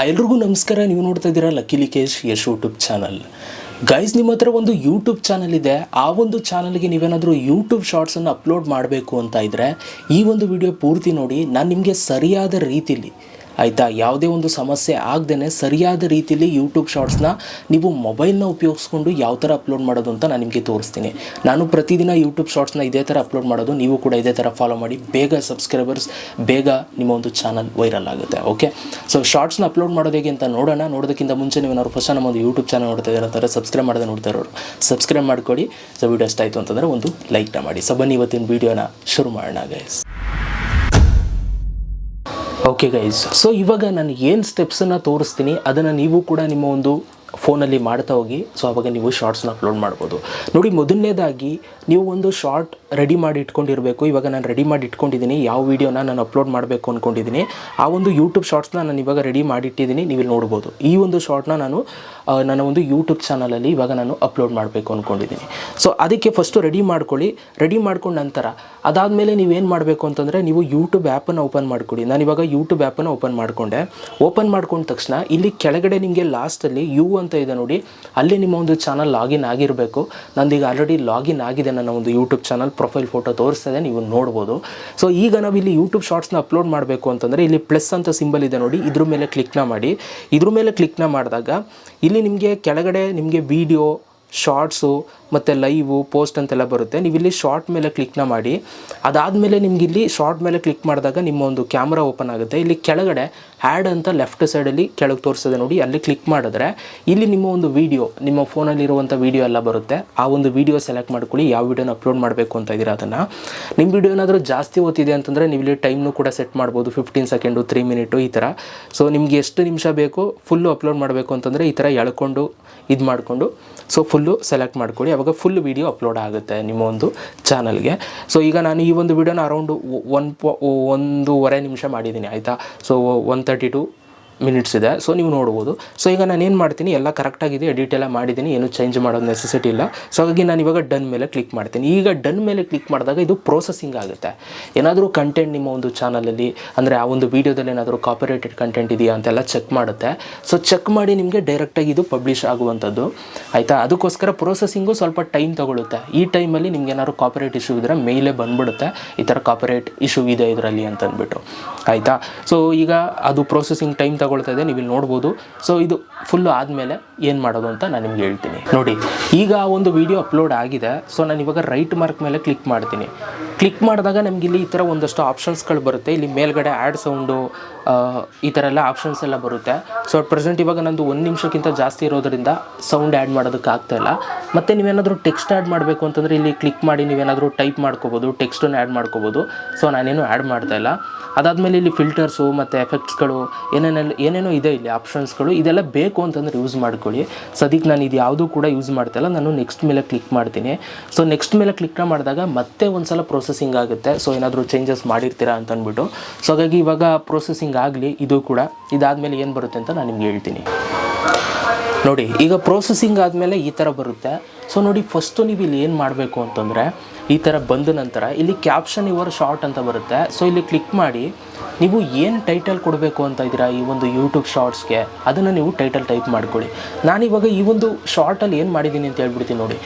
ಎಲ್ರಿಗೂ ನಮಸ್ಕಾರ. ನೀವು ನೋಡ್ತಾ ಇದ್ದೀರಾ lucky Likesh Yash YouTube channel. Guys, ನಿಮ್ಮ ಹತ್ರ ಒಂದು ಯೂಟ್ಯೂಬ್ ಚಾನಲ್ ಇದೆ. ಆ ಒಂದು ಚಾನಲ್ಗೆ ನೀವೇನಾದರೂ ಯೂಟ್ಯೂಬ್ ಶಾರ್ಟ್ಸನ್ನು ಅಪ್ಲೋಡ್ ಮಾಡಬೇಕು ಅಂತ ಇದ್ದರೆ ಈ ಒಂದು ವಿಡಿಯೋ ಪೂರ್ತಿ ನೋಡಿ. ನಾನು ನಿಮಗೆ ಸರಿಯಾದ ರೀತಿಯಲ್ಲಿ ಆಯಿತಾ, ಯಾವುದೇ ಒಂದು ಸಮಸ್ಯೆ ಆಗದೇ ಸರಿಯಾದ ರೀತಿಯಲ್ಲಿ ಯೂಟ್ಯೂಬ್ ಶಾರ್ಟ್ಸ್ನ ನೀವು ಮೊಬೈಲ್ನ ಉಪಯೋಗಿಸ್ಕೊಂಡು ಯಾವ ಥರ ಅಪ್ಲೋಡ್ ಮಾಡೋದು ಅಂತ ನಾನು ನಿಮಗೆ ತೋರಿಸ್ತೀನಿ. ನಾನು ಪ್ರತಿದಿನ ಯೂಟ್ಯೂಬ್ ಶಾರ್ಟ್ಸ್ನ ಇದೇ ಥರ ಅಪ್ಲೋಡ್ ಮಾಡೋದು. ನೀವು ಕೂಡ ಇದೇ ಥರ ಫಾಲೋ ಮಾಡಿ. ಬೇಗ ಸಬ್ಸ್ಕ್ರೈಬರ್ಸ್, ಬೇಗ ನಿಮ್ಮ ಒಂದು ಚಾನಲ್ ವೈರಲ್ ಆಗುತ್ತೆ. ಓಕೆ, ಸೊ ಶಾರ್ಟ್ಸ್ನ ಅಪ್ಲೋಡ್ ಮಾಡೋದು ಹೇಗೆ ಅಂತ ನೋಡೋಣ. ನೋಡೋದಕ್ಕಿಂತ ಮುಂಚೆ ನೀವೇನಾದ್ರು ಫಸ್ಟ್ ನಮ್ಮ ಒಂದು ಯೂಟ್ಯೂಬ್ ಚಾನಲ್ ನೋಡ್ತಾ ಇದ್ದಾರೆ ಅಂತಾರೆ, ಸಬ್ಸ್ಕ್ರೈಬ್ ಮಾಡೋದು ನೋಡ್ತಾ ಇರೋರು ಸಬ್ಸ್ಕ್ರೈಬ್ ಮಾಡ್ಕೊಳ್ಳಿ. ಸೊ ವಿಡಿಯೋ ಇಷ್ಟ ಆಯಿತು ಅಂತಂದರೆ ಒಂದು ಲೈಕ್ನ ಮಾಡಿ. ಸೊ ಬನ್ನಿ ಇವತ್ತಿನ ವೀಡಿಯೋನ ಶುರು ಮಾಡೋಣ ಗೈಸ್. ಓಕೆ ಗೈಸ್, ಸೊ ಇವಾಗ ನಾನು ಏನು ಸ್ಟೆಪ್ಸನ್ನು ತೋರಿಸ್ತೀನಿ ಅದನ್ನು ನೀವು ಕೂಡ ನಿಮ್ಮ ಒಂದು ಫೋನಲ್ಲಿ ಮಾಡ್ತಾ ಹೋಗಿ. ಸೊ ಆವಾಗ ನೀವು ಶಾರ್ಟ್ಸ್ನ ಅಪ್ಲೋಡ್ ಮಾಡ್ಬೋದು. ನೋಡಿ, ಮೊದಲನೇದಾಗಿ ನೀವು ಒಂದು ಶಾರ್ಟ್ ರೆಡಿ ಮಾಡಿ ಇಟ್ಕೊಂಡಿರಬೇಕು. ಇವಾಗ ನಾನು ರೆಡಿ ಮಾಡಿ ಇಟ್ಕೊಂಡಿದ್ದೀನಿ. ಯಾವ ವೀಡಿಯೋನ ನಾನು ಅಪ್ಲೋಡ್ ಮಾಡಬೇಕು ಅಂದ್ಕೊಂಡಿದ್ದೀನಿ ಆ ಒಂದು ಯೂಟ್ಯೂಬ್ ಶಾರ್ಟ್ಸ್ನ ನಾನು ಇವಾಗ ರೆಡಿ ಮಾಡಿಟ್ಟಿದ್ದೀನಿ. ನೀವು ಇಲ್ಲಿ ನೋಡ್ಬೋದು. ಈ ಒಂದು ಶಾರ್ಟ್ನ ನಾನು ನನ್ನ ಒಂದು ಯೂಟ್ಯೂಬ್ ಚಾನಲಲ್ಲಿ ಇವಾಗ ನಾನು ಅಪ್ಲೋಡ್ ಮಾಡಬೇಕು ಅಂದ್ಕೊಂಡಿದ್ದೀನಿ. ಸೊ ಅದಕ್ಕೆ ಫಸ್ಟು ರೆಡಿ ಮಾಡ್ಕೊಳ್ಳಿ. ರೆಡಿ ಮಾಡ್ಕೊಂಡು ನಂತರ ಅದಾದಮೇಲೆ ನೀವೇನು ಮಾಡಬೇಕು ಅಂತಂದರೆ ನೀವು ಯೂಟ್ಯೂಬ್ ಆ್ಯಪನ್ನು ಓಪನ್ ಮಾಡಿಕೊಡಿ. ನಾನು ಇವಾಗ ಯೂಟ್ಯೂಬ್ ಆ್ಯಪನ್ನು ಓಪನ್ ಮಾಡಿಕೊಂಡೆ. ಓಪನ್ ಮಾಡ್ಕೊಂಡ ತಕ್ಷಣ ಇಲ್ಲಿ ಕೆಳಗಡೆ ನಿಮಗೆ ಲಾಸ್ಟಲ್ಲಿ ಯು ಅಂತ ಇದೆ ನೋಡಿ, ಅಲ್ಲಿ ನಿಮ್ಮ ಒಂದು ಚಾನಲ್ ಲಾಗಿನ್ ಆಗಿರಬೇಕು. ನಂದೀಗ ಆಲ್ರೆಡಿ ಲಾಗಿನ್ ಆಗಿದೆ. ನನ್ನ ಒಂದು ಯೂಟ್ಯೂಬ್ ಚಾನಲ್ ಪ್ರೊಫೈಲ್ ಫೋಟೋ ತೋರಿಸ್ತದೆ, ನೀವು ನೋಡ್ಬೋದು. ಸೊ ಈಗ ನಾವು ಇಲ್ಲಿ ಯೂಟ್ಯೂಬ್ ಶಾರ್ಟ್ಸ್ನ ಅಪ್ಲೋಡ್ ಮಾಡಬೇಕು ಅಂತಂದರೆ ಇಲ್ಲಿ ಪ್ಲಸ್ ಅಂತ ಸಿಂಬಲ್ ಇದೆ ನೋಡಿ, ಇದ್ರ ಮೇಲೆ ಕ್ಲಿಕ್ನ ಮಾಡಿ. ಇದ್ರ ಮೇಲೆ ಕ್ಲಿಕ್ನ ಮಾಡಿದಾಗ ಇಲ್ಲಿ ನಿಮಗೆ ಕೆಳಗಡೆ ನಿಮಗೆ ವೀಡಿಯೋ, ಶಾರ್ಟ್ಸು ಮತ್ತು ಲೈವು, ಪೋಸ್ಟ್ ಅಂತೆಲ್ಲ ಬರುತ್ತೆ. ನೀವು ಇಲ್ಲಿ ಶಾರ್ಟ್ ಮೇಲೆ ಕ್ಲಿಕ್ನ ಮಾಡಿ. ಅದಾದಮೇಲೆ ನಿಮ್ಗೆ ಇಲ್ಲಿ ಶಾರ್ಟ್ ಮೇಲೆ ಕ್ಲಿಕ್ ಮಾಡಿದಾಗ ನಿಮ್ಮ ಒಂದು ಕ್ಯಾಮ್ರಾ ಓಪನ್ ಆಗುತ್ತೆ. ಇಲ್ಲಿ ಕೆಳಗಡೆ ಆ್ಯಡ್ ಅಂತ ಲೆಫ್ಟ್ ಸೈಡಲ್ಲಿ ಕೆಳಗೆ ತೋರಿಸ್ತದೆ ನೋಡಿ, ಅಲ್ಲಿ ಕ್ಲಿಕ್ ಮಾಡಿದ್ರೆ ಇಲ್ಲಿ ನಿಮ್ಮ ಒಂದು ವೀಡಿಯೋ, ನಿಮ್ಮ ಫೋನಲ್ಲಿರುವಂಥ ವೀಡಿಯೋ ಎಲ್ಲ ಬರುತ್ತೆ. ಆ ಒಂದು ವೀಡಿಯೋ ಸೆಲೆಕ್ಟ್ ಮಾಡ್ಕೊಳ್ಳಿ. ಯಾವ ವೀಡಿಯೋನ ಅಪ್ಲೋಡ್ ಮಾಡಬೇಕು ಅಂತ ಇದ್ದೀರಾ ಅದನ್ನು. ನಿಮ್ಮ ವೀಡಿಯೋ ಏನಾದರೂ ಜಾಸ್ತಿ ಓದ್ತಿದೆ ಅಂತಂದರೆ ನೀವು ಇಲ್ಲಿ ಟೈಮ್ನು ಕೂಡ ಸೆಟ್ ಮಾಡ್ಬೋದು. 15 ಸೆಕೆಂಡು, 3 ಮಿನಿಟು ಈ ಥರ. ಸೊ ನಿಮಗೆ ಎಷ್ಟು ನಿಮಿಷ ಬೇಕು ಫುಲ್ಲು ಅಪ್ಲೋಡ್ ಮಾಡಬೇಕು ಅಂತಂದರೆ ಈ ಥರ ಎಳ್ಕೊಂಡು ಇದು ಮಾಡಿಕೊಂಡು ಸೊ ಫುಲ್ಲು ಸೆಲೆಕ್ಟ್ ಮಾಡ್ಕೊಳ್ಳಿ. ಆವಾಗ ಫುಲ್ ವೀಡಿಯೋ ಅಪ್ಲೋಡ್ ಆಗುತ್ತೆ ನಿಮ್ಮ ಒಂದು ಚಾನಲ್ಗೆ. ಸೊ ಈಗ ನಾನು ಈ ಒಂದು ವೀಡಿಯೋನ ಅರೌಂಡು 1.5 ನಿಮಿಷ ಮಾಡಿದ್ದೀನಿ ಆಯಿತಾ. ಸೊ 132 ಮಿನಿಟ್ಸ್ ಇದೆ. ಸೊ ನೀವು ನೋಡ್ಬೋದು. ಸೊ ಈಗ ನಾನು ಏನು ಮಾಡ್ತೀನಿ, ಎಲ್ಲ ಕರೆಕ್ಟಾಗಿದೆ, ಎಡಿಟ್ ಎಲ್ಲ ಮಾಡಿದ್ದೀನಿ, ಏನು ಚೇಂಜ್ ಮಾಡೋದು ನೆಸೆಸಿಟಿ ಇಲ್ಲ. ಸೊ ಹಾಗಾಗಿ ನಾನು ಇವಾಗ ಡನ್ ಮೇಲೆ ಕ್ಲಿಕ್ ಮಾಡ್ತೀನಿ. ಈಗ ಡನ್ ಮೇಲೆ ಕ್ಲಿಕ್ ಮಾಡಿದಾಗ ಇದು ಪ್ರೋಸೆಸಿಂಗ್ ಆಗುತ್ತೆ. ಏನಾದರೂ ಕಂಟೆಂಟ್ ನಿಮ್ಮ ಒಂದು ಚಾನಲಲ್ಲಿ ಅಂದರೆ ಆ ಒಂದು ವೀಡಿಯೋದಲ್ಲಿ ಏನಾದರೂ ಕಾಪಿರೈಟೆಡ್ ಕಂಟೆಂಟ್ ಇದೆಯಾ ಅಂತೆಲ್ಲ ಚೆಕ್ ಮಾಡುತ್ತೆ. ಸೊ ಚೆಕ್ ಮಾಡಿ ನಿಮಗೆ ಡೈರೆಕ್ಟಾಗಿ ಇದು ಪಬ್ಲಿಷ್ ಆಗುವಂಥದ್ದು ಆಯಿತಾ. ಅದಕ್ಕೋಸ್ಕರ ಪ್ರೋಸೆಸಿಂಗು ಸ್ವಲ್ಪ ಟೈಮ್ ತೊಗೊಳುತ್ತೆ. ಈ ಟೈಮಲ್ಲಿ ನಿಮ್ಗೆ ಏನಾದ್ರು ಕಾಪಿರೈಟ್ ಇಶ್ಯೂ ಇದ್ದರೆ ಮೇಲೇ ಬಂದುಬಿಡುತ್ತೆ, ಈ ಥರ ಕಾಪಿರೈಟ್ ಇಶ್ಯೂ ಇದೆ ಇದರಲ್ಲಿ ಅಂತಂದ್ಬಿಟ್ಟು ಆಯಿತಾ. ಸೊ ಈಗ ಅದು ಪ್ರೋಸೆಸಿಂಗ್ ಟೈಮ್ ತಗೊಳ್ತಾ ಇದೆ, ನೀವು ಇಲ್ಲಿ ನೋಡ್ಬೋದು. ಸೊ ಇದು ಫುಲ್ಲು ಆದಮೇಲೆ ಏನು ಮಾಡೋದು ಅಂತ ನಾನು ನಿಮ್ಗೆ ಹೇಳ್ತೀನಿ ನೋಡಿ. ಈಗ ಆ ಒಂದು ವಿಡಿಯೋ ಅಪ್ಲೋಡ್ ಆಗಿದೆ. ಸೊ ನಾನು ಇವಾಗ ರೈಟ್ ಮಾರ್ಕ್ ಮೇಲೆ ಕ್ಲಿಕ್ ಮಾಡ್ತೀನಿ. ಕ್ಲಿಕ್ ಮಾಡಿದಾಗ ನಮ್ಗೆ ಇಲ್ಲಿ ಈ ಥರ ಒಂದಷ್ಟು ಆಪ್ಷನ್ಸ್ಗಳು ಬರುತ್ತೆ. ಇಲ್ಲಿ ಮೇಲ್ಗಡೆ ಆ್ಯಡ್ ಸೌಂಡು ಈ ಥರ ಎಲ್ಲ ಆಪ್ಷನ್ಸ್ ಎಲ್ಲ ಬರುತ್ತೆ. ಸೊ ಅಟ್ ಪ್ರೆಸೆಂಟ್ ಇವಾಗ ನಂದು 1 ನಿಮಿಷಕ್ಕಿಂತ ಜಾಸ್ತಿ ಇರೋದರಿಂದ ಸೌಂಡ್ ಆ್ಯಡ್ ಮಾಡೋದಕ್ಕೆ ಆಗ್ತಾಯಿಲ್ಲ. ಮತ್ತು ನೀವೇನಾದರೂ ಟೆಕ್ಸ್ಟ್ ಆ್ಯಡ್ ಮಾಡಬೇಕು ಅಂತಂದರೆ ಇಲ್ಲಿ ಕ್ಲಿಕ್ ಮಾಡಿ ನೀವೇನಾದರೂ ಟೈಪ್ ಮಾಡ್ಕೋಬೋದು, ಟೆಕ್ಸ್ಟನ್ನು ಆ್ಯಡ್ ಮಾಡ್ಕೋಬೋದು. ಸೊ ನಾನೇನು ಆ್ಯಡ್ ಮಾಡ್ತಾಯಿಲ್ಲ. ಅದಾದಮೇಲೆ ಇಲ್ಲಿ ಫಿಲ್ಟರ್ಸು ಮತ್ತು ಎಫೆಕ್ಟ್ಸ್ಗಳು ಏನೇನೋ ಇದೆ ಇಲ್ಲಿ ಆಪ್ಷನ್ಸ್ಗಳು, ಇದೆಲ್ಲ ಬೇಕು ಅಂತಂದರೆ ಯೂಸ್ ಮಾಡ್ಕೊಳ್ಳಿ. ಸೊ ಅದಕ್ಕೆ ನಾನು ಇದು ಯಾವುದೂ ಕೂಡ ಯೂಸ್ ಮಾಡ್ತಾಯಿಲ್ಲ. ನಾನು ನೆಕ್ಸ್ಟ್ ಮೇಲೆ ಕ್ಲಿಕ್ ಮಾಡ್ತೀನಿ. ಸೊ ನೆಕ್ಸ್ಟ್ ಮೇಲೆ ಕ್ಲಿಕ್ನ ಮಾಡಿದಾಗ ಮತ್ತೆ ಒಂದು ಸಲ ಪ್ರೋಸೆಸಿಂಗ್ ಆಗುತ್ತೆ. ಸೊ ಏನಾದರೂ ಚೇಂಜಸ್ ಮಾಡಿರ್ತೀರಾ ಅಂತ ಅಂದ್ಬಿಟ್ಟು. ಸೊ ಹಾಗಾಗಿ ಇವಾಗ ಪ್ರೋಸೆಸಿಂಗ್ ಆಗಲಿ ಇದು ಕೂಡ. ಇದಾದಮೇಲೆ ಏನು ಬರುತ್ತೆ ಅಂತ ನಾನು ನಿಮ್ಗೆ ಹೇಳ್ತೀನಿ ನೋಡಿ. ಈಗ ಪ್ರೋಸೆಸಿಂಗ್ ಆದಮೇಲೆ ಈ ಥರ ಬರುತ್ತೆ. ಸೊ ನೋಡಿ, ಫಸ್ಟು ನೀವು ಇಲ್ಲಿ ಏನು ಮಾಡಬೇಕು ಅಂತಂದರೆ ಈ ಥರ ಬಂದ ನಂತರ ಇಲ್ಲಿ ಕ್ಯಾಪ್ಷನ್ ಯುವರ್ ಶಾರ್ಟ್ ಅಂತ ಬರುತ್ತೆ. ಸೊ ಇಲ್ಲಿ ಕ್ಲಿಕ್ ಮಾಡಿ ನೀವು ಏನು ಟೈಟಲ್ ಕೊಡಬೇಕು ಅಂತ ಇದ್ದೀರಾ ಈ ಒಂದು ಯೂಟ್ಯೂಬ್ ಶಾರ್ಟ್ಸ್ಗೆ ಅದನ್ನು ನೀವು ಟೈಟಲ್ ಟೈಪ್ ಮಾಡ್ಕೊಳ್ಳಿ. ನಾನಿವಾಗ ಈ ಒಂದು ಶಾರ್ಟಲ್ಲಿ ಏನು ಮಾಡಿದ್ದೀನಿ ಅಂತ ಹೇಳ್ಬಿಡ್ತೀನಿ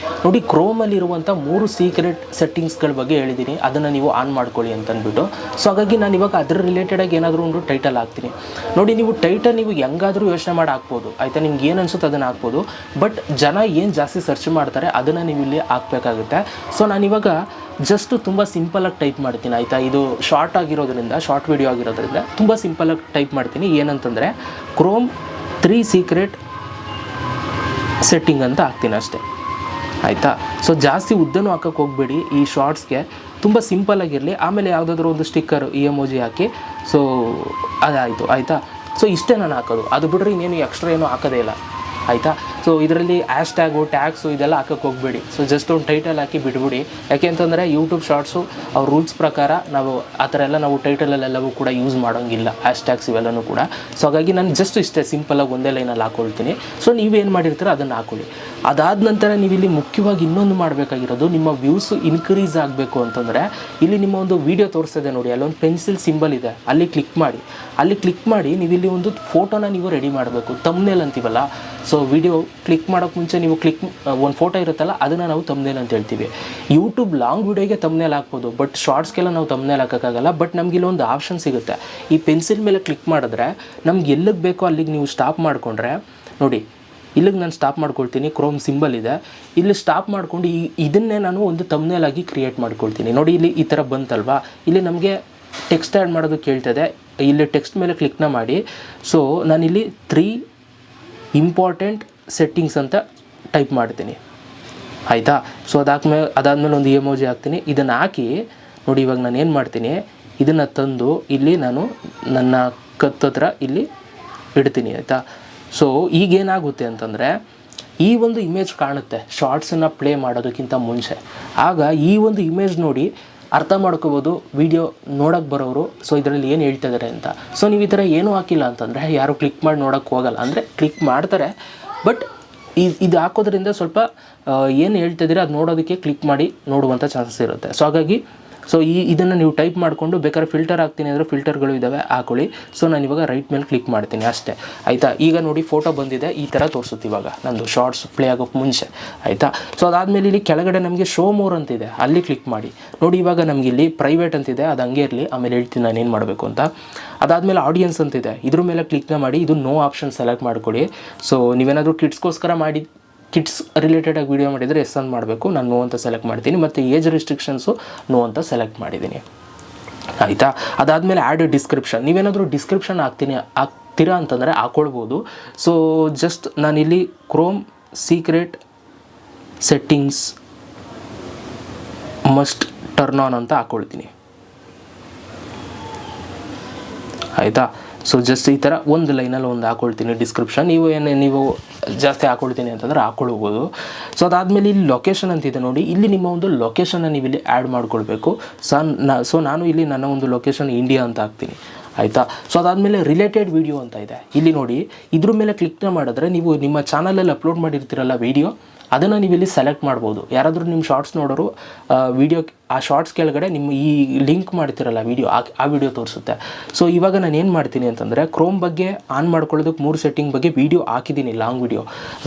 ನೋಡಿ. ಕ್ರೋಮಲ್ಲಿರುವಂಥ 3 ಸೀಕ್ರೆಟ್ ಸೆಟ್ಟಿಂಗ್ಸ್ಗಳ ಬಗ್ಗೆ ಹೇಳಿದ್ದೀನಿ, ಅದನ್ನು ನೀವು ಆನ್ ಮಾಡ್ಕೊಳ್ಳಿ ಅಂತಂದ್ಬಿಟ್ಟು. ಸೊ ಹಾಗಾಗಿ ನಾನು ಇವಾಗ ಅದ್ರ ರಿಲೇಟೆಡಾಗಿ ಏನಾದರೂ ಒಂದು ಟೈಟಲ್ ಹಾಕ್ತೀನಿ ನೋಡಿ. ನೀವು ಟೈಟಲ್ ನೀವು ಹೆಂಗಾದರೂ ಯೋಚನೆ ಮಾಡಿ ಹಾಕ್ಬೋದು ಆಯಿತಾ. ನಿಮ್ಗೆ ಏನು ಅನಿಸುತ್ತೆ ಅದನ್ನು ಹಾಕ್ಬೋದು. ಬಟ್ ಜನ ಏನು ಜಾಸ್ತಿ ಸರ್ಚ್ ಮಾಡ್ತಾರೆ ಅದನ್ನು ನೀವು ಇಲ್ಲಿ ಹಾಕಬೇಕಾಗುತ್ತೆ. ಸೊ ನಾನಿವಾಗ ಜಸ್ಟ್ ತುಂಬ ಸಿಂಪಲಾಗಿ ಟೈಪ್ ಮಾಡ್ತೀನಿ ಆಯಿತಾ. ಇದು ಶಾರ್ಟ್ ಆಗಿರೋದ್ರಿಂದ, ಶಾರ್ಟ್ ವಿಡಿಯೋ ಆಗಿರೋದ್ರಿಂದ ತುಂಬ ಸಿಂಪಲಾಗಿ ಟೈಪ್ ಮಾಡ್ತೀನಿ. ಏನಂತಂದರೆ ಕ್ರೋಮ್ 3 ಸೀಕ್ರೆಟ್ ಸೆಟ್ಟಿಂಗ್ ಅಂತ ಹಾಕ್ತೀನಿ ಅಷ್ಟೇ ಆಯಿತಾ. ಸೊ ಜಾಸ್ತಿ ಉದ್ದನೂ ಹಾಕೋಕ್ಕೆ ಹೋಗಬೇಡಿ ಈ ಶಾರ್ಟ್ಸ್ಗೆ, ತುಂಬ ಸಿಂಪಲಾಗಿರಲಿ. ಆಮೇಲೆ ಯಾವುದಾದ್ರೂ ಒಂದು ಸ್ಟಿಕ್ಕರ್ ಎಮೋಜಿ ಹಾಕಿ. ಸೊ ಅದಾಯಿತು ಆಯಿತಾ. ಸೊ ಇಷ್ಟೇ ನಾನು ಹಾಕೋದು. ಅದು ಬಿಟ್ಟರೆ ಇನ್ನೇನು ಎಕ್ಸ್ಟ್ರಾ ಏನೂ ಹಾಕೋದೇ ಇಲ್ಲ ಆಯಿತಾ. ಸೊ ಇದರಲ್ಲಿ ಹ್ಯಾಶ್ ಟ್ಯಾಗ್ಸು ಇದೆಲ್ಲ ಹಾಕೋಕ್ಕೆ ಹೋಗಬೇಡಿ. ಸೊ ಜಸ್ಟ್ ಒಂದು ಟೈಟಲ್ ಹಾಕಿ ಬಿಟ್ಬಿಡಿ. ಯಾಕೆ ಅಂತಂದರೆ ಯೂಟ್ಯೂಬ್ ಶಾರ್ಟ್ಸು ಅವ್ರ ರೂಲ್ಸ್ ಪ್ರಕಾರ ನಾವು ಆ ಥರ ಎಲ್ಲ ನಾವು ಟೈಟಲಲ್ಲೆಲ್ಲವೂ ಕೂಡ ಯೂಸ್ ಮಾಡೋಂಗಿಲ್ಲ, ಹ್ಯಾಶ್ ಟ್ಯಾಗ್ಸ್ ಇವೆಲ್ಲವೂ ಕೂಡ. ಸೊ ಹಾಗಾಗಿ ನಾನು ಜಸ್ಟ್ ಇಷ್ಟೇ ಸಿಂಪಲಾಗಿ ಒಂದೇ ಲೈನಲ್ಲಿ ಹಾಕ್ಕೊಳ್ತೀನಿ. ಸೊ ನೀವೇನು ಮಾಡಿರ್ತೀರ ಅದನ್ನು ಹಾಕೊಳ್ಳಿ. ಅದಾದ ನಂತರ ನೀವು ಇಲ್ಲಿ ಮುಖ್ಯವಾಗಿ ಇನ್ನೊಂದು ಮಾಡಬೇಕಾಗಿರೋದು, ನಿಮ್ಮ ವ್ಯೂಸು ಇನ್ಕ್ರೀಸ್ ಆಗಬೇಕು ಅಂತಂದರೆ ಇಲ್ಲಿ ನಿಮ್ಮ ಒಂದು ವೀಡಿಯೋ ತೋರಿಸ್ತದೆ ನೋಡಿ, ಅಲ್ಲೊಂದು ಪೆನ್ಸಿಲ್ ಸಿಂಬಲ್ ಇದೆ, ಅಲ್ಲಿ ಕ್ಲಿಕ್ ಮಾಡಿ ನೀವಿಲ್ಲಿ ಒಂದು ಫೋಟೋನ ನೀವು ರೆಡಿ ಮಾಡಬೇಕು. ತಮ್ನೇಲ್ ಅಂತೀವಲ್ಲ, ಸೊ ವಿಡಿಯೋ ಕ್ಲಿಕ್ ಮಾಡೋಕ್ಕೆ ಮುಂಚೆ ನೀವು ಒಂದು ಫೋಟೋ ಇರುತ್ತಲ್ಲ, ಅದನ್ನು ನಾವು ತಮ್ನೇಲ್ ಅಂತ ಹೇಳ್ತೀವಿ. ಯೂಟ್ಯೂಬ್ ಲಾಂಗ್ ವೀಡಿಯೋಗೆ ತಮ್ನೇಲ್ ಹಾಕ್ಬೋದು, ಬಟ್ ಶಾರ್ಟ್ಸ್ಗೆಲ್ಲ ನಾವು ತಮ್ನೇಲ್ ಹಾಕೋಕ್ಕಾಗಲ್ಲ. ಬಟ್ ನಮ್ಗೆ ಇಲ್ಲೊಂದು ಆಪ್ಷನ್ ಸಿಗುತ್ತೆ, ಈ ಪೆನ್ಸಿಲ್ ಮೇಲೆ ಕ್ಲಿಕ್ ಮಾಡಿದ್ರೆ ನಮ್ಗೆ ಎಲ್ಲಿಗೆ ಬೇಕೋ ಅಲ್ಲಿಗೆ ನೀವು ಸ್ಟಾಪ್ ಮಾಡಿಕೊಂಡ್ರೆ ನೋಡಿ, ಇಲ್ಲಿಗೆ ನಾನು ಸ್ಟಾಪ್ ಮಾಡ್ಕೊಳ್ತೀನಿ, ಕ್ರೋಮ್ ಸಿಂಬಲ್ ಇದೆ, ಇಲ್ಲಿ ಸ್ಟಾಪ್ ಮಾಡ್ಕೊಂಡು ಇದನ್ನೇ ನಾನು ಒಂದು ತಮ್ನೇಲ್ ಆಗಿ ಕ್ರಿಯೇಟ್ ಮಾಡ್ಕೊಳ್ತೀನಿ. ನೋಡಿ ಇಲ್ಲಿ ಈ ಥರ ಬಂತಲ್ವಾ, ಇಲ್ಲಿ ನಮಗೆ ಟೆಕ್ಸ್ಟ್ ಆ್ಯಡ್ ಮಾಡೋದಕ್ಕೆ ಹೇಳ್ತದೆ, ಇಲ್ಲಿ ಟೆಕ್ಸ್ಟ್ ಮೇಲೆ ಕ್ಲಿಕ್ನ ಮಾಡಿ. ಸೊ ನಾನಿಲ್ಲಿ 3 ಇಂಪಾರ್ಟೆಂಟ್ ಸೆಟ್ಟಿಂಗ್ಸ್ ಅಂತ ಟೈಪ್ ಮಾಡ್ತೀನಿ, ಆಯಿತಾ. ಸೊ ಅದಾದಮೇಲೆ ಒಂದು ಎಮೋಜಿ ಹಾಕ್ತೀನಿ. ಇದನ್ನು ಹಾಕಿ ನೋಡಿ, ಇವಾಗ ನಾನು ಏನು ಮಾಡ್ತೀನಿ, ಇದನ್ನು ತಂದು ಇಲ್ಲಿ ನಾನು ನನ್ನ ಕತ್ತತ್ರ ಇಲ್ಲಿ ಇಡ್ತೀನಿ, ಆಯಿತಾ. ಸೊ ಈಗೇನಾಗುತ್ತೆ ಅಂತಂದರೆ ಈ ಒಂದು ಇಮೇಜ್ ಕಾಣುತ್ತೆ ಶಾರ್ಟ್ಸನ್ನು ಪ್ಲೇ ಮಾಡೋದಕ್ಕಿಂತ ಮುಂಚೆ. ಆಗ ಈ ಒಂದು ಇಮೇಜ್ ನೋಡಿ ಅರ್ಥ ಮಾಡ್ಕೋಬೋದು ವಿಡಿಯೋ ನೋಡೋಕ್ಕೆ ಬರೋರು, ಸೊ ಇದರಲ್ಲಿ ಏನು ಹೇಳ್ತಾ ಇದ್ದಾರೆ ಅಂತ. ಸೊ ನೀವು ಈ ಥರ ಏನೂ ಹಾಕಿಲ್ಲ ಅಂತಂದರೆ ಯಾರು ಕ್ಲಿಕ್ ಮಾಡಿ ನೋಡೋಕ್ಕೆ ಹೋಗಲ್ಲ, ಅಂದರೆ ಕ್ಲಿಕ್ ಮಾಡ್ತಾರೆ, ಬಟ್ ಇದು ಹಾಕೋದ್ರಿಂದ ಸ್ವಲ್ಪ ಏನು ಹೇಳ್ತಿದ್ದೀರಿ ಅದು ನೋಡೋದಕ್ಕೆ ಕ್ಲಿಕ್ ಮಾಡಿ ನೋಡುವಂಥ ಚಾನ್ಸಸ್ ಇರುತ್ತೆ. ಸೊ ಹಾಗಾಗಿ ಇದನ್ನು ನೀವು ಟೈಪ್ ಮಾಡಿಕೊಂಡು ಬೇಕಾದ್ರೆ ಫಿಲ್ಟರ್ ಹಾಕ್ತೀನಿ ಅಂದರೆ ಫಿಲ್ಟರ್ಗಳು ಇದ್ದಾವೆ, ಹಾಕೊಳ್ಳಿ. ಸೊ ನಾನು ಇವಾಗ ರೈಟ್ ಮೇಲೆ ಕ್ಲಿಕ್ ಮಾಡ್ತೀನಿ ಅಷ್ಟೇ, ಆಯಿತಾ. ಈಗ ನೋಡಿ ಫೋಟೋ ಬಂದಿದೆ, ಈ ಥರ ತೋರಿಸುತ್ತೆ ಇವಾಗ ನಂದು ಶಾರ್ಟ್ಸ್ ಪ್ಲೇ ಆಗೋಕ್ಕೆ ಮುಂಚೆ, ಆಯಿತಾ. ಸೊ ಅದಾದಮೇಲೆ ಇಲ್ಲಿ ಕೆಳಗಡೆ ನಮಗೆ ಶೋ ಮೋರ್ ಅಂತಿದೆ, ಅಲ್ಲಿ ಕ್ಲಿಕ್ ಮಾಡಿ. ನೋಡಿ ಇವಾಗ ನಮಗೆ ಇಲ್ಲಿ ಪ್ರೈವೇಟ್ ಅಂತಿದೆ, ಅದು ಹಂಗೆ ಇರಲಿ, ಆಮೇಲೆ ಹೇಳ್ತೀನಿ ನಾನು ಏನು ಮಾಡಬೇಕು ಅಂತ. ಅದಾದಮೇಲೆ ಆಡಿಯನ್ಸ್ ಅಂತಿದೆ, ಇದ್ರ ಮೇಲೆ ಕ್ಲಿಕ್ನ ಮಾಡಿ, ಇದು ನೋ ಆಪ್ಷನ್ ಸೆಲೆಕ್ಟ್ ಮಾಡ್ಕೊಳ್ಳಿ. ಸೊ ನೀವೇನಾದರೂ ಕಿಡ್ಸ್ಗೋಸ್ಕರ ಕಿಡ್ಸ್ ರಿಲೇಟೆಡಾಗಿ ವೀಡಿಯೋ ಮಾಡಿದರೆ ಎಸ್ ಅಂತ ಮಾಡಬೇಕು, ನಾನು ನೋ ಅಂತ ಸೆಲೆಕ್ಟ್ ಮಾಡ್ತೀನಿ. ಮತ್ತು ಏಜ್ ರಿಸ್ಟ್ರಿಕ್ಷನ್ಸು ನೋ ಅಂತ ಸೆಲೆಕ್ಟ್ ಮಾಡಿದ್ದೀನಿ, ಆಯಿತಾ. ಅದಾದಮೇಲೆ ಆ್ಯಡ್ ಡಿಸ್ಕ್ರಿಪ್ಷನ್, ನೀವೇನಾದರೂ ಡಿಸ್ಕ್ರಿಪ್ಷನ್ ಹಾಕ್ತೀರಾ ಅಂತಂದರೆ ಹಾಕ್ಕೊಳ್ಬೋದು. ಸೊ ಜಸ್ಟ್ ನಾನಿಲ್ಲಿ Chrome secret settings must turn on ಅಂತ ಹಾಕ್ಕೊಳ್ತೀನಿ, ಆಯಿತಾ. ಸೊ ಜಸ್ಟ್ ಈ ಥರ ಒಂದು ಲೈನಲ್ಲಿ ಒಂದು ಹಾಕ್ಕೊಳ್ತೀನಿ ಡಿಸ್ಕ್ರಿಪ್ಷನ್. ನೀವು ಜಾಸ್ತಿ ಹಾಕ್ಕೊಳ್ತೀನಿ ಅಂತಂದರೆ ಹಾಕ್ಕೊಳ್ಬೋದು. ಸೊ ಅದಾದಮೇಲೆ ಇಲ್ಲಿ ಲೊಕೇಶನ್ ಅಂತಿದೆ ನೋಡಿ, ಇಲ್ಲಿ ನಿಮ್ಮ ಒಂದು ಲೊಕೇಶನ್ನ ನೀವು ಇಲ್ಲಿ ಆ್ಯಡ್ ಮಾಡ್ಕೊಳ್ಬೇಕು. ಸೊ ನಾನು ಇಲ್ಲಿ ನನ್ನ ಒಂದು ಲೊಕೇಶನ್ ಇಂಡಿಯಾ ಅಂತ ಹಾಕ್ತೀನಿ, ಆಯಿತಾ. ಸೊ ಅದಾದಮೇಲೆ ರಿಲೇಟೆಡ್ ವೀಡಿಯೋ ಅಂತ ಇದೆ, ಇಲ್ಲಿ ನೋಡಿ ಇದ್ರ ಮೇಲೆ ಕ್ಲಿಕ್ನ ಮಾಡಿದ್ರೆ ನೀವು ನಿಮ್ಮ ಚಾನಲಲ್ಲಿ ಅಪ್ಲೋಡ್ ಮಾಡಿರ್ತೀರಲ್ಲ ವೀಡಿಯೋ, ಅದನ್ನು ನೀವು ಇಲ್ಲಿ ಸೆಲೆಕ್ಟ್ ಮಾಡ್ಬೋದು. ಯಾರಾದರೂ ನಿಮ್ಮ ಶಾರ್ಟ್ಸ್ ನೋಡೋರು ವೀಡಿಯೋ ಆ ಶಾರ್ಟ್ಸ್ ಕೆಳಗಡೆ ನಿಮ್ಮ ಈ ಲಿಂಕ್ ಮಾಡ್ತಿರಲ್ಲ ವೀಡಿಯೋ, ಆ ವಿಡಿಯೋ ತೋರಿಸುತ್ತೆ. ಸೊ ಇವಾಗ ನಾನು ಏನು ಮಾಡ್ತೀನಿ ಅಂತಂದರೆ ಕ್ರೋಮ್ ಬಗ್ಗೆ ಆನ್ ಮಾಡ್ಕೊಳ್ಳೋದಕ್ಕೆ 3 ಸೆಟ್ಟಿಂಗ್ ಬಗ್ಗೆ ವೀಡಿಯೋ ಹಾಕಿದ್ದೀನಿ, ಲಾಂಗ್ ವೀಡಿಯೋ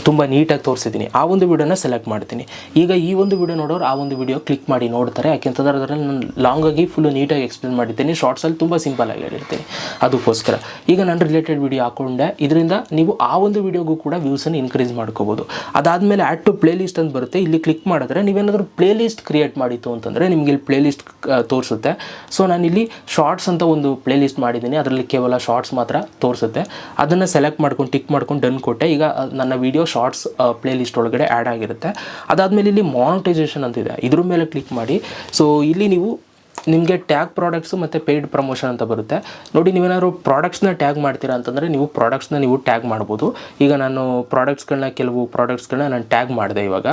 ತುಂಬ ನೀಟಾಗಿ ತೋರಿಸಿದ್ದೀನಿ, ಆ ಒಂದು ವೀಡಿಯೋನ ಸೆಲೆಕ್ಟ್ ಮಾಡ್ತೀನಿ. ಈಗ ಈ ಒಂದು ವೀಡಿಯೋ ನೋಡೋರು ಆ ಒಂದು ವೀಡಿಯೋ ಕ್ಲಿಕ್ ಮಾಡಿ ನೋಡ್ತಾರೆ, ಯಾಕೆಂತಂದ್ರೆ ಅದರಲ್ಲಿ ನಾನು ಲಾಂಗಾಗಿ ಫುಲ್ಲು ನೀಟಾಗಿ ಎಕ್ಸ್ಪ್ಲೇನ್ ಮಾಡಿದ್ದೀನಿ, ಶಾರ್ಟ್ಸಲ್ಲಿ ತುಂಬ ಸಿಂಪಲಾಗಿ ಹೇಳಿರ್ತೀನಿ, ಅದಕ್ಕೋಸ್ಕರ. ಈಗ ನಾನು ರಿಲೇಟೆಡ್ ವೀಡಿಯೋ ಹಾಕ್ಕೊಂಡೆ, ಇದರಿಂದ ನೀವು ಆ ಒಂದು ವೀಡಿಯೋಗೂ ಕೂಡ ವ್ಯೂಸನ್ನು ಇನ್ಕ್ರೀಸ್ ಮಾಡ್ಕೋಬೋದು. ಅದಾದಮೇಲೆ ಆ್ಯಡ್ ಟು ಪ್ಲೇ ಲಿಸ್ಟ್ ಅಂತ ಬರುತ್ತೆ, ಇಲ್ಲಿ ಕ್ಲಿಕ್ ಮಾಡಿದ್ರೆ ನೀವೇನಾದರೂ ಪ್ಲೇ ಲಿಸ್ಟ್ ಕ್ರಿಯೇಟ್ ಮಾಡಿತ್ತು ಅಂತಂದರೆ ನಿಮಗೆ ಇಲ್ಲಿ ಪ್ಲೇ ಲಿಸ್ಟ್ ತೋರಿಸುತ್ತೆ. ಸೊ ನಾನಿಲ್ಲಿ ಶಾರ್ಟ್ಸ್ ಅಂತ ಒಂದು ಪ್ಲೇ ಲಿಸ್ಟ್ ಮಾಡಿದ್ದೀನಿ, ಅದರಲ್ಲಿ ಕೇವಲ ಶಾರ್ಟ್ಸ್ ಮಾತ್ರ ತೋರಿಸುತ್ತೆ. ಅದನ್ನು ಸೆಲೆಕ್ಟ್ ಮಾಡ್ಕೊಂಡು ಟಿಕ್ ಮಾಡ್ಕೊಂಡು ಡನ್ ಕೊಟ್ಟೆ. ಈಗ ನನ್ನ ವೀಡಿಯೋ ಶಾರ್ಟ್ಸ್ ಪ್ಲೇ ಲಿಸ್ಟ್ ಒಳಗಡೆ ಆ್ಯಡ್ ಆಗಿರುತ್ತೆ. ಅದಾದಮೇಲೆ ಇಲ್ಲಿ ಮಾನಿಟೈಸೇಷನ್ ಅಂತಿದೆ, ಇದ್ರ ಮೇಲೆ ಕ್ಲಿಕ್ ಮಾಡಿ. ಸೊ ಇಲ್ಲಿ ನೀವು ನಿಮಗೆ ಟ್ಯಾಗ್ ಪ್ರಾಡಕ್ಟ್ಸು ಮತ್ತು ಪೇಯ್ಡ್ ಪ್ರಮೋಷನ್ ಅಂತ ಬರುತ್ತೆ ನೋಡಿ. ನೀವೇನಾದ್ರು ಪ್ರಾಡಕ್ಟ್ಸ್ನ ಟ್ಯಾಗ್ ಮಾಡ್ತೀರಾ ಅಂತಂದರೆ ನೀವು ಪ್ರಾಡಕ್ಟ್ಸ್ನ ನೀವು ಟ್ಯಾಗ್ ಮಾಡ್ಬೋದು. ಈಗ ನಾನು ಕೆಲವು ಪ್ರಾಡಕ್ಟ್ಸ್ಗಳನ್ನ ನಾನು ಟ್ಯಾಗ್ ಮಾಡಿದೆ ಇವಾಗ,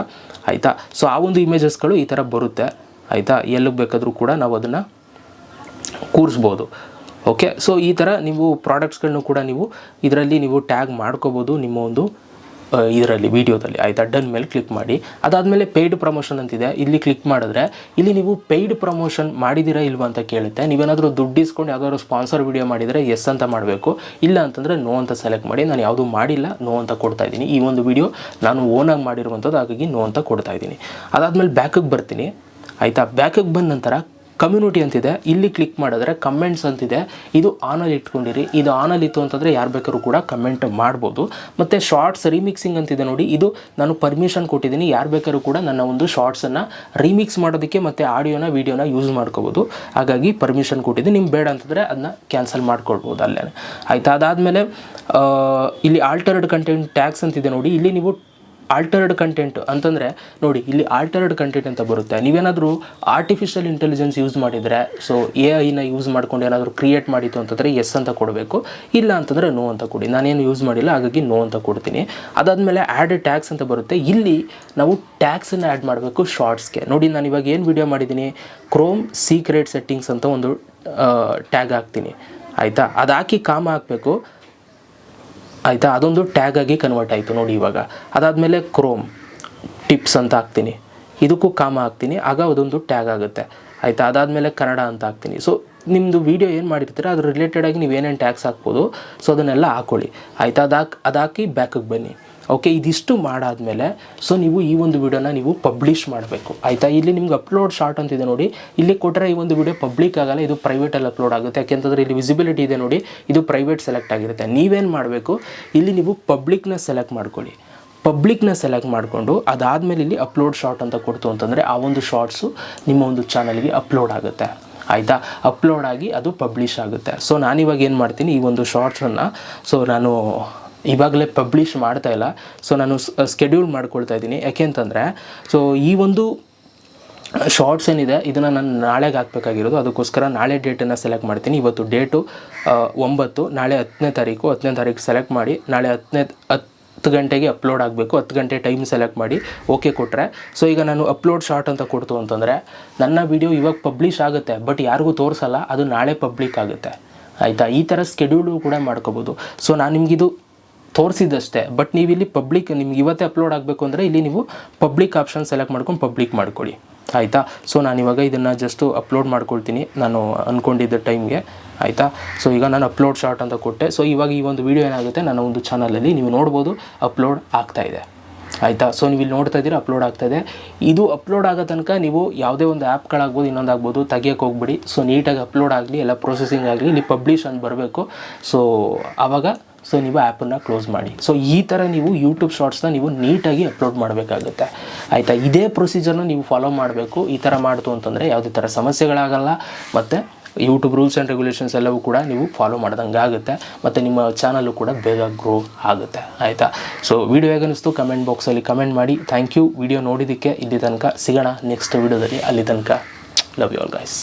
ಆಯಿತಾ. ಸೊ ಆ ಒಂದು ಇಮೇಜಸ್ಗಳು ಈ ಥರ ಬರುತ್ತೆ, ಆಯಿತಾ. ಎಲ್ಲಿಗೆ ಬೇಕಾದರೂ ಕೂಡ ನಾವು ಅದನ್ನು ಕೂರಿಸ್ಬೋದು, ಓಕೆ. ಸೊ ಈ ಥರ ನೀವು ಪ್ರಾಡಕ್ಟ್ಸ್ಗಳನ್ನೂ ಕೂಡ ನೀವು ಇದರಲ್ಲಿ ನೀವು ಟ್ಯಾಗ್ ಮಾಡ್ಕೋಬೋದು ನಿಮ್ಮ ಒಂದು ಇದರಲ್ಲಿ ವೀಡಿಯೋದಲ್ಲಿ, ಆಯಿತಾ. ಡನ್ ಮೇಲೆ ಕ್ಲಿಕ್ ಮಾಡಿ. ಅದಾದಮೇಲೆ ಪೇಯ್ಡ್ ಪ್ರಮೋಷನ್ ಅಂತಿದೆ, ಇಲ್ಲಿ ಕ್ಲಿಕ್ ಮಾಡಿದ್ರೆ ಇಲ್ಲಿ ನೀವು ಪೇಯ್ಡ್ ಪ್ರಮೋಷನ್ ಮಾಡಿದ್ದೀರಾ ಇಲ್ವಾ ಅಂತ ಕೇಳುತ್ತೆ. ನೀವೇನಾದರೂ ದುಡ್ಡು ಇಸ್ಕೊಂಡು ಯಾವುದಾದ್ರು ಸ್ಪಾನ್ಸರ್ ವೀಡಿಯೋ ಮಾಡಿದರೆ ಎಸ್ ಅಂತ ಮಾಡಬೇಕು, ಇಲ್ಲ ಅಂತಂದರೆ ನೋ ಅಂತ ಸೆಲೆಕ್ಟ್ ಮಾಡಿ. ನಾನು ಯಾವುದೂ ಮಾಡಿಲ್ಲ, ನೋ ಅಂತ ಕೊಡ್ತಾ ಇದ್ದೀನಿ. ಈ ಒಂದು ವೀಡಿಯೋ ನಾನು ಓನಾಗಿ ಮಾಡಿರುವಂಥದ್ದು, ಹಾಗಾಗಿ ನೋ ಅಂತ ಕೊಡ್ತಾ ಇದ್ದೀನಿ. ಅದಾದಮೇಲೆ ಬ್ಯಾಕಿಗೆ ಬರ್ತೀನಿ, ಆಯಿತಾ. ಬ್ಯಾಕಿಗೆ ಬಂದ ನಂತರ ಕಮ್ಯುನಿಟಿ ಅಂತಿದೆ, ಇಲ್ಲಿ ಕ್ಲಿಕ್ ಮಾಡಿದ್ರೆ ಕಮೆಂಟ್ಸ್ ಅಂತಿದೆ, ಇದು ಆನಲ್ಲಿ ಇಟ್ಕೊಂಡಿರಿ. ಇದು ಆನಲ್ಲಿ ಇತ್ತು ಅಂತಂದರೆ ಯಾರು ಬೇಕಾದ್ರೂ ಕೂಡ ಕಮೆಂಟ್ ಮಾಡ್ಬೋದು. ಮತ್ತು ಶಾರ್ಟ್ಸ್ ರೀಮಿಕ್ಸಿಂಗ್ ಅಂತಿದೆ ನೋಡಿ, ಇದು ನಾನು ಪರ್ಮಿಷನ್ ಕೊಟ್ಟಿದ್ದೀನಿ, ಯಾರು ಬೇಕಾದ್ರೂ ಕೂಡ ನನ್ನ ಒಂದು ಶಾರ್ಟ್ಸನ್ನು ರೀಮಿಕ್ಸ್ ಮಾಡೋದಕ್ಕೆ ಮತ್ತು ಆಡಿಯೋನ ವೀಡಿಯೋನ ಯೂಸ್ ಮಾಡ್ಕೋಬೋದು, ಹಾಗಾಗಿ ಪರ್ಮಿಷನ್ ಕೊಟ್ಟಿದ್ದೀನಿ. ನಿಮ್ಗೆ ಬೇಡ ಅಂತಂದರೆ ಅದನ್ನ ಕ್ಯಾನ್ಸಲ್ ಮಾಡ್ಕೊಳ್ಬೋದು ಅಲ್ಲೇ, ಆಯಿತಾ. ಅದಾದಮೇಲೆ ಇಲ್ಲಿ ಆಲ್ಟರ್ಡ್ ಕಂಟೆಂಟ್ ಟ್ಯಾಗ್ಸ್ ಅಂತಿದೆ ನೋಡಿ, ಇಲ್ಲಿ ನೀವು ಆಲ್ಟರ್ಡ್ ಕಂಟೆಂಟ್ ಅಂತಂದರೆ ನೋಡಿ ಇಲ್ಲಿ ಆಲ್ಟರ್ಡ್ ಕಂಟೆಂಟ್ ಅಂತ ಬರುತ್ತೆ. ನೀವೇನಾದರೂ ಆರ್ಟಿಫಿಷಿಯಲ್ ಇಂಟೆಲಿಜೆನ್ಸ್ ಯೂಸ್ ಮಾಡಿದರೆ, ಸೊ AI ಯೂಸ್ ಮಾಡ್ಕೊಂಡು ಏನಾದರೂ ಕ್ರಿಯೇಟ್ ಮಾಡಿತ್ತು ಅಂತಂದರೆ ಎಸ್ ಅಂತ ಕೊಡಬೇಕು, ಇಲ್ಲ ಅಂತಂದರೆ ನೋ ಅಂತ ಕೊಡಿ. ನಾನೇನು ಯೂಸ್ ಮಾಡಿಲ್ಲ, ಹಾಗಾಗಿ ನೋ ಅಂತ ಕೊಡ್ತೀನಿ. ಅದಾದಮೇಲೆ ಆ್ಯಡ್ ಟ್ಯಾಗ್ಸ್ ಅಂತ ಬರುತ್ತೆ. ಇಲ್ಲಿ ನಾವು ಟ್ಯಾಗ್ಸನ್ನು ಆ್ಯಡ್ ಮಾಡಬೇಕು ಶಾರ್ಟ್ಸ್ಗೆ. ನೋಡಿ ನಾನು ಇವಾಗ ಏನು ವಿಡಿಯೋ ಮಾಡಿದ್ದೀನಿ, ಕ್ರೋಮ್ ಸೀಕ್ರೆಟ್ ಸೆಟ್ಟಿಂಗ್ಸ್ ಅಂತ ಒಂದು ಟ್ಯಾಗ್ ಹಾಕ್ತೀನಿ ಆಯಿತಾ. ಅದು ಹಾಕಿ ಕಾಮ ಹಾಕಬೇಕು ಆಯಿತಾ. ಅದೊಂದು ಟ್ಯಾಗ್ ಆಗಿ ಕನ್ವರ್ಟ್ ಆಯಿತು ನೋಡಿ ಇವಾಗ. ಅದಾದಮೇಲೆ ಕ್ರೋಮ್ ಟಿಪ್ಸ್ ಅಂತ ಹಾಕ್ತೀನಿ, ಇದಕ್ಕೂ ಕಾಮ ಹಾಕ್ತೀನಿ, ಆಗ ಅದೊಂದು ಟ್ಯಾಗ್ ಆಗುತ್ತೆ ಆಯಿತಾ. ಅದಾದಮೇಲೆ ಕನ್ನಡ ಅಂತ ಹಾಕ್ತೀನಿ. ಸೊ ನಿಮ್ಮದು ವೀಡಿಯೋ ಏನು ಮಾಡಿರ್ತೀರ ಅದ್ರ ರಿಲೇಟೆಡಾಗಿ ನೀವು ಏನೇನು ಟ್ಯಾಗ್ಸ್ ಹಾಕ್ಬೋದು, ಸೊ ಅದನ್ನೆಲ್ಲ ಹಾಕ್ಕೊಳ್ಳಿ ಆಯಿತಾ. ಅದಾಕಿ ಬ್ಯಾಕಿಗೆ ಬನ್ನಿ. ಓಕೆ, ಇದಿಷ್ಟು ಮಾಡಾದಮೇಲೆ ಸೊ ನೀವು ಈ ಒಂದು ವಿಡಿಯೋನ ನೀವು ಪಬ್ಲಿಷ್ ಮಾಡಬೇಕು ಆಯಿತಾ. ಇಲ್ಲಿ ನಿಮ್ಗೆ ಅಪ್ಲೋಡ್ ಶಾರ್ಟ್ ಅಂತಿದೆ ನೋಡಿ, ಇಲ್ಲಿ ಕೊಟ್ಟರೆ ಈ ಒಂದು ವಿಡಿಯೋ ಪಬ್ಲಿಕ್ ಆಗಲ್ಲ, ಇದು ಪ್ರೈವೇಟಲ್ಲಿ ಅಪ್ಲೋಡ್ ಆಗುತ್ತೆ. ಯಾಕೆಂತಂದರೆ ಇಲ್ಲಿ ವಿಸಿಬಿಲಿಟಿ ಇದೆ ನೋಡಿ, ಇದು ಪ್ರೈವೇಟ್ ಸೆಲೆಕ್ಟ್ ಆಗಿರುತ್ತೆ. ನೀವೇನು ಮಾಡಬೇಕು, ಇಲ್ಲಿ ನೀವು ಪಬ್ಲಿಕ್ನ ಸೆಲೆಕ್ಟ್ ಮಾಡ್ಕೊಳ್ಳಿ. ಪಬ್ಲಿಕ್ನ ಸೆಲೆಕ್ಟ್ ಮಾಡಿಕೊಂಡು ಅದಾದಮೇಲೆ ಇಲ್ಲಿ ಅಪ್ಲೋಡ್ ಶಾರ್ಟ್ ಅಂತ ಕೊಡ್ತು ಅಂತಂದರೆ ಆ ಒಂದು ಶಾರ್ಟ್ಸು ನಿಮ್ಮ ಒಂದು ಚಾನಲ್ಗೆ ಅಪ್ಲೋಡ್ ಆಗುತ್ತೆ ಆಯಿತಾ. ಅಪ್ಲೋಡ್ ಆಗಿ ಅದು ಪಬ್ಲಿಷ್ ಆಗುತ್ತೆ. ಸೊ ನಾನಿವಾಗ ಏನು ಮಾಡ್ತೀನಿ, ಈ ಒಂದು ಶಾರ್ಟ್ಸನ್ನು ಸೊ ನಾನು ಇವಾಗಲೇ ಪಬ್ಲಿಷ್ ಮಾಡ್ತಾಯಿಲ್ಲ, ಸೊ ನಾನು ಸ್ಕೆಡ್ಯೂಲ್ ಮಾಡ್ಕೊಳ್ತಾ ಇದ್ದೀನಿ. ಯಾಕೆಂತಂದರೆ ಸೊ ಈ ಒಂದು ಶಾರ್ಟ್ಸ್ ಏನಿದೆ ಇದನ್ನು ನಾನು ನಾಳೆಗೆ ಹಾಕಬೇಕಾಗಿರೋದು, ಅದಕ್ಕೋಸ್ಕರ ನಾಳೆ ಡೇಟನ್ನು ಸೆಲೆಕ್ಟ್ ಮಾಡ್ತೀನಿ. ಇವತ್ತು ಡೇಟು 9, ನಾಳೆ 10ನೇ ತಾರೀಕು ಸೆಲೆಕ್ಟ್ ಮಾಡಿ, ನಾಳೆ 10 ಗಂಟೆಗೆ ಅಪ್ಲೋಡ್ ಆಗಬೇಕು. 10 ಗಂಟೆ ಟೈಮ್ ಸೆಲೆಕ್ಟ್ ಮಾಡಿ ಓಕೆ ಕೊಟ್ಟರೆ, ಸೊ ಈಗ ನಾನು ಅಪ್ಲೋಡ್ ಶಾರ್ಟ್ ಅಂತ ಕೊಡ್ತು ಅಂತಂದರೆ ನನ್ನ ವಿಡಿಯೋ ಇವಾಗ ಪಬ್ಲಿಷ್ ಆಗುತ್ತೆ, ಬಟ್ ಯಾರಿಗೂ ತೋರಿಸಲ್ಲ, ಅದು ನಾಳೆ ಪಬ್ಲಿಕ್ ಆಗುತ್ತೆ ಆಯಿತಾ. ಈ ಥರ ಸ್ಕೆಡ್ಯೂಲು ಕೂಡ ಮಾಡ್ಕೋಬೋದು. ಸೊ ನಾನು ನಿಮಗಿದು ತೋರಿಸಿದ್ದಷ್ಟೇ, ಬಟ್ ನೀವು ಇಲ್ಲಿ ಪಬ್ಲಿಕ್ ನಿಮ್ಗೆ ಇವತ್ತೇ ಅಪ್ಲೋಡ್ ಆಗಬೇಕು ಅಂದರೆ ಇಲ್ಲಿ ನೀವು ಪಬ್ಲಿಕ್ ಆಪ್ಷನ್ ಸೆಲೆಕ್ಟ್ ಮಾಡ್ಕೊಂಡು ಪಬ್ಲಿಕ್ ಮಾಡ್ಕೊಳ್ಳಿ ಆಯಿತಾ. ಸೊ ನಾನಿವಾಗ ಇದನ್ನು ಜಸ್ಟು ಅಪ್ಲೋಡ್ ಮಾಡ್ಕೊಳ್ತೀನಿ ನಾನು ಅಂದ್ಕೊಂಡಿದ್ದ ಟೈಮ್ಗೆ ಆಯಿತಾ. ಸೊ ಈಗ ನಾನು ಅಪ್ಲೋಡ್ ಶಾರ್ಟ್ ಅಂತ ಕೊಟ್ಟೆ. ಸೊ ಇವಾಗ ಈ ಒಂದು ವಿಡಿಯೋ ಏನಾಗುತ್ತೆ ನನ್ನ ಒಂದು ಚಾನಲಲ್ಲಿ ನೀವು ನೋಡ್ಬೋದು ಅಪ್ಲೋಡ್ ಆಗ್ತಾಯಿದೆ ಆಯಿತಾ. ಸೊ ನೀವು ಇಲ್ಲಿ ನೋಡ್ತಾ ಇದ್ದೀರಾ ಅಪ್ಲೋಡ್ ಆಗ್ತಾಯಿದೆ. ಇದು ಅಪ್ಲೋಡ್ ಆಗೋ ತನಕ ನೀವು ಯಾವುದೇ ಒಂದು ಆ್ಯಪ್ಗಳಾಗ್ಬೋದು ಇನ್ನೊಂದಾಗ್ಬೋದು ತೆಗಿಯೋಕ್ಕೆ ಹೋಗ್ಬಿಡಿ. ಸೊ ನೀಟಾಗಿ ಅಪ್ಲೋಡ್ ಆಗಲಿ, ಎಲ್ಲ ಪ್ರೊಸೆಸಿಂಗ್ ಆಗಲಿ, ಇಲ್ಲಿ ಪಬ್ಲಿಷ್ ಅಂತ ಬರಬೇಕು. ಸೊ ಆವಾಗ ಸೊ ನೀವು ಆ್ಯಪನ್ನು ಕ್ಲೋಸ್ ಮಾಡಿ. ಸೊ ಈ ಥರ ನೀವು ಯೂಟ್ಯೂಬ್ ಶಾರ್ಟ್ಸ್ನ ನೀವು ನೀಟಾಗಿ ಅಪ್ಲೋಡ್ ಮಾಡಬೇಕಾಗುತ್ತೆ ಆಯಿತಾ. ಇದೇ ಪ್ರೊಸೀಜರ್ನ ನೀವು ಫಾಲೋ ಮಾಡಬೇಕು. ಈ ಥರ ಮಾಡ್ತು ಅಂತಂದರೆ ಯಾವುದೇ ಥರ ಸಮಸ್ಯೆಗಳಾಗಲ್ಲ, ಮತ್ತು ಯೂಟ್ಯೂಬ್ ರೂಲ್ಸ್ ಆ್ಯಂಡ್ ರೆಗ್ಯುಲೇಷನ್ಸ್ ಎಲ್ಲವೂ ಕೂಡ ನೀವು ಫಾಲೋ ಮಾಡ್ದಂಗೆ ಆಗುತ್ತೆ, ಮತ್ತು ನಿಮ್ಮ ಚಾನಲ್ಲು ಕೂಡ ಬೇಗ ಗ್ರೋ ಆಗುತ್ತೆ ಆಯಿತಾ. ಸೊ ವಿಡಿಯೋ ಹೇಗನ್ನಿಸ್ತು ಕಮೆಂಟ್ ಬಾಕ್ಸಲ್ಲಿ ಕಮೆಂಟ್ ಮಾಡಿ. ಥ್ಯಾಂಕ್ ಯು ವಿಡಿಯೋ ನೋಡಿದ್ದಕ್ಕೆ. ಇಲ್ಲಿ ತನಕ ಸಿಗೋಣ ನೆಕ್ಸ್ಟ್ ವಿಡಿಯೋದಲ್ಲಿ. ಅಲ್ಲಿ ತನಕ ಲವ್ ಯು ಆಲ್ ಗೈಸ್.